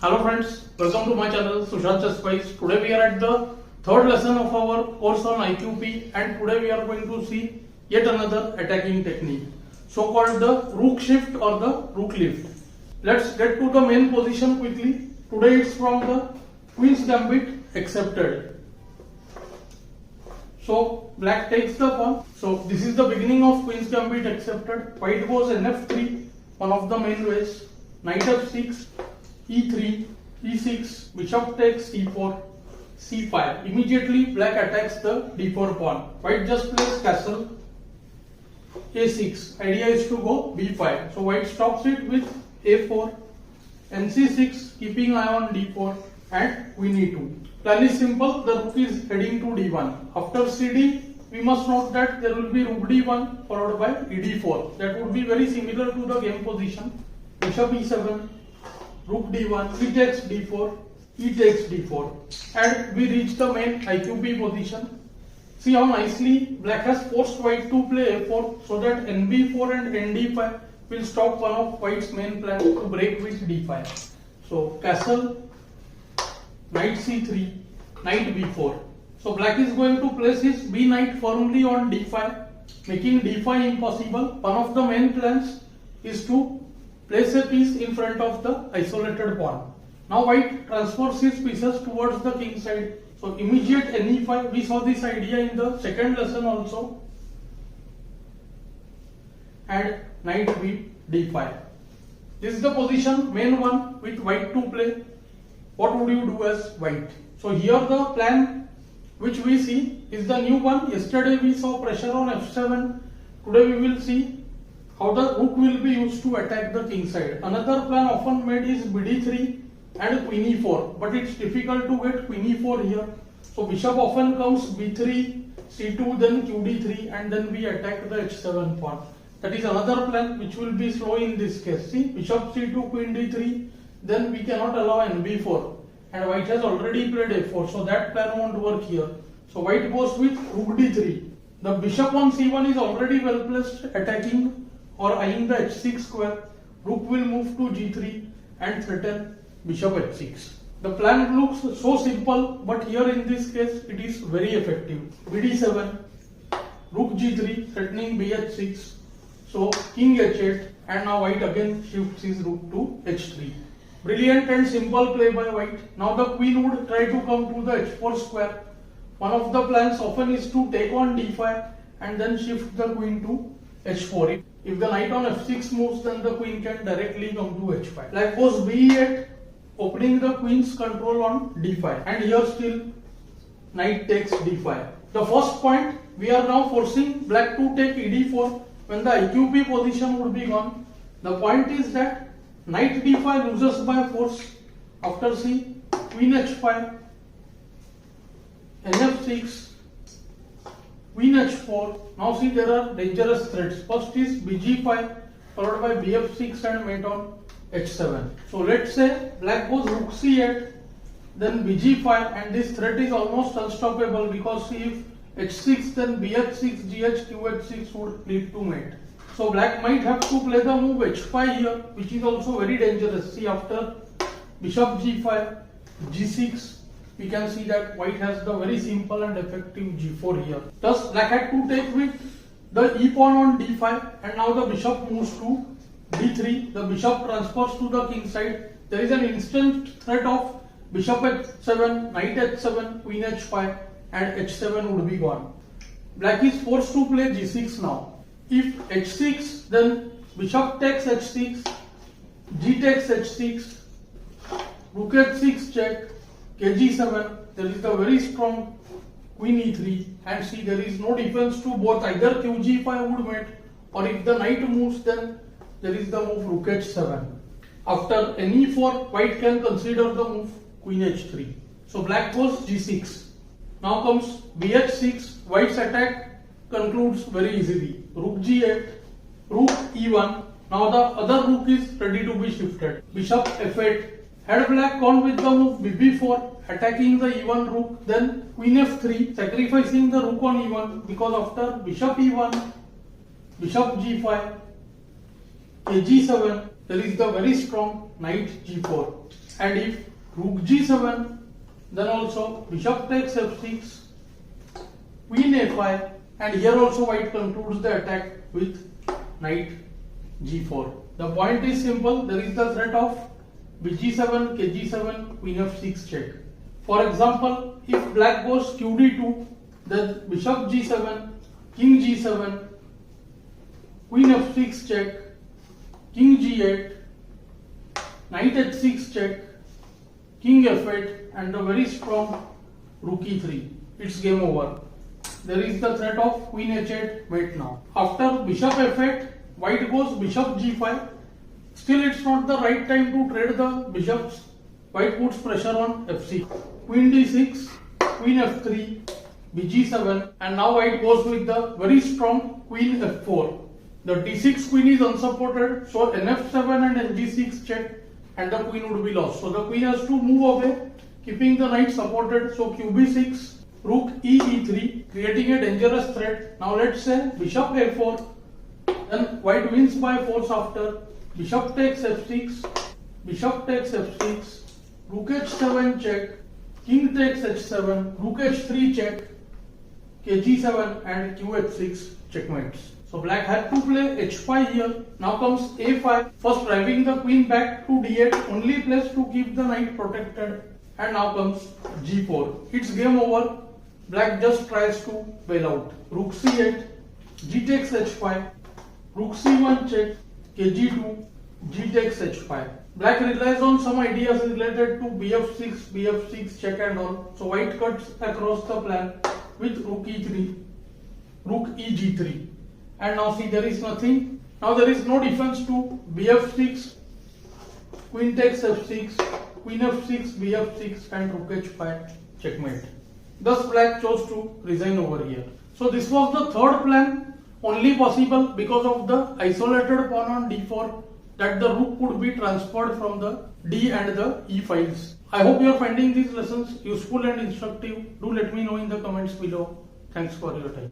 Hello friends, welcome to my channel Sushant Spice. Today we are at the third lesson of our course on IQP, and today we are going to see yet another attacking technique, so called the Rook shift or the Rook lift. Let's get to the main position quickly. Today it's from the Queen's Gambit accepted. So black takes the pawn. So this is the beginning of Queen's Gambit accepted. White goes NF3, one of the main ways. Knight F6, E3, E6, bishop takes E4, C5. Immediately black attacks the D4 pawn. White just plays castle, A6. Idea is to go B5. So white stops it with A4, NC6, keeping eye on D4, and Queen E2. Plan is simple, the rook is heading to D1. After CD, we must note that there will be rook D1 followed by ED4. That would be very similar to the game position. Bishop E7, Rook D1, E takes D4, E takes D4, and we reach the main IQP position. See how nicely black has forced white to play A4 so that NB4 and ND5 will stop one of white's main plans to break with D5. So castle, Knight C3, Knight B4. So black is going to place his B knight firmly on D5, making D5 impossible. One of the main plans is to place a piece in front of the isolated pawn. Now white transfers his pieces towards the king side. So immediate NE5, we saw this idea in the second lesson also. And knight B D5. This is the position, main one, with white to play. What would you do as white? So here the plan which we see is the new one. Yesterday we saw pressure on F7. Today we will see how the rook will be used to attack the king side. Another plan often made is BD3 and Queen E4, but it's difficult to get Queen E4 here. So bishop often comes B3, C2, then QD3, and then we attack the H7 pawn. That is another plan which will be slow in this case. See, bishop C2, Queen D3, then we cannot allow NB4, and white has already played A4, so that plan won't work here. So white goes with Rook D3. The bishop on C1 is already well placed, attacking or eyeing the H6 square. Rook will move to G3 and threaten bishop H6. The plan looks so simple, but here in this case it is very effective. BD7, Rook G3 threatening BH6. So King H8, and now white again shifts his rook to H3. Brilliant and simple play by white. Now the queen would try to come to the H4 square. One of the plans often is to take on D5 and then shift the queen to H4. If the knight on F6 moves, then the queen can directly come to H5. Black goes B8, opening the queen's control on D5. And here still knight takes D5. The first point, we are now forcing black to take ED4 when the IQP position would be gone. The point is that knight D5 loses by force. After C, Queen H5, NF6, Queen H4. Now see, there are dangerous threats. First is BG5 followed by BF6 and mate on H7. So let's say black goes Rook C8, then BG5, and this threat is almost unstoppable because see, if H6 then BH6, GH, QH6 would lead to mate. So black might have to play the move H5 here, which is also very dangerous. See, after bishop G5, G6, we can see that white has the very simple and effective G4 here. Thus black had to take with the E pawn on D5, and now the bishop moves to D3. The bishop transfers to the king side. There is an instant threat of bishop H7, knight H7, Queen H5, and H7 would be gone. Black is forced to play G6 now. If H6, then bishop takes H6, G takes H6, Rook H6 check, KG7, there is the very strong Queen E3, and see, there is no defense to both. Either QG5 would mate, or if the knight moves, then there is the move Rook H7. After NE4, white can consider the move Queen H3. So black goes G6. Now comes BH6. White's attack concludes very easily. Rook G8, Rook E1. Now the other rook is ready to be shifted. Bishop F8. Had black gone with the move BB4, attacking the E1 rook, then Queen F3, sacrificing the rook on E1, because after Bishop E1, Bishop G5, Kg7, there is the very strong knight G4. And if rook g7, then also bishop takes f6, queen a5, and here also white concludes the attack with knight g4. The point is simple. There is the threat of bg7, kg7, queen f6 check. For example, if black goes qd2, then bishop g7, king g7, queen f6 check, king g8, knight h6 check, king f8, and a very strong rook e3. It's game over. There is the threat of queen h8 mate now. After bishop f8, white goes bishop g5. Still, it's not the right time to trade the bishops. White puts pressure on f6. Queen d6, queen f3, bg7, and now white goes with the very strong queen f4. The d6 queen is unsupported, so nf7 and ng6 check, and the queen would be lost. So the queen has to move away, keeping the knight supported. So qb6, rook e3, creating a dangerous threat. Now let's say bishop a4, then white wins by force after bishop takes f6, bishop takes f6, rook h7 check, king takes h7, rook h3 check, kg7, and qh6 checkmates. So black had to play h5 here. Now comes a5, first driving the queen back to d8, only place to keep the knight protected. And now comes g4. It's game over. Black just tries to bail out. Rook c8, g takes h5, rook c1 check, kg2, g takes h5. Black relies on some ideas related to bf6 check and all. So white cuts across the plan with rook e3, rook eg3. And now see, there is nothing. Now there is no defense to bf6, queen takes f6, queen f6, bf6, and rook h5 checkmate. Thus black chose to resign over here. So this was the third plan, only possible because of the isolated pawn on d4, that the rook could be transferred from the d and the e files. I hope you are finding these lessons useful and instructive. Do let me know in the comments below. Thanks for your time.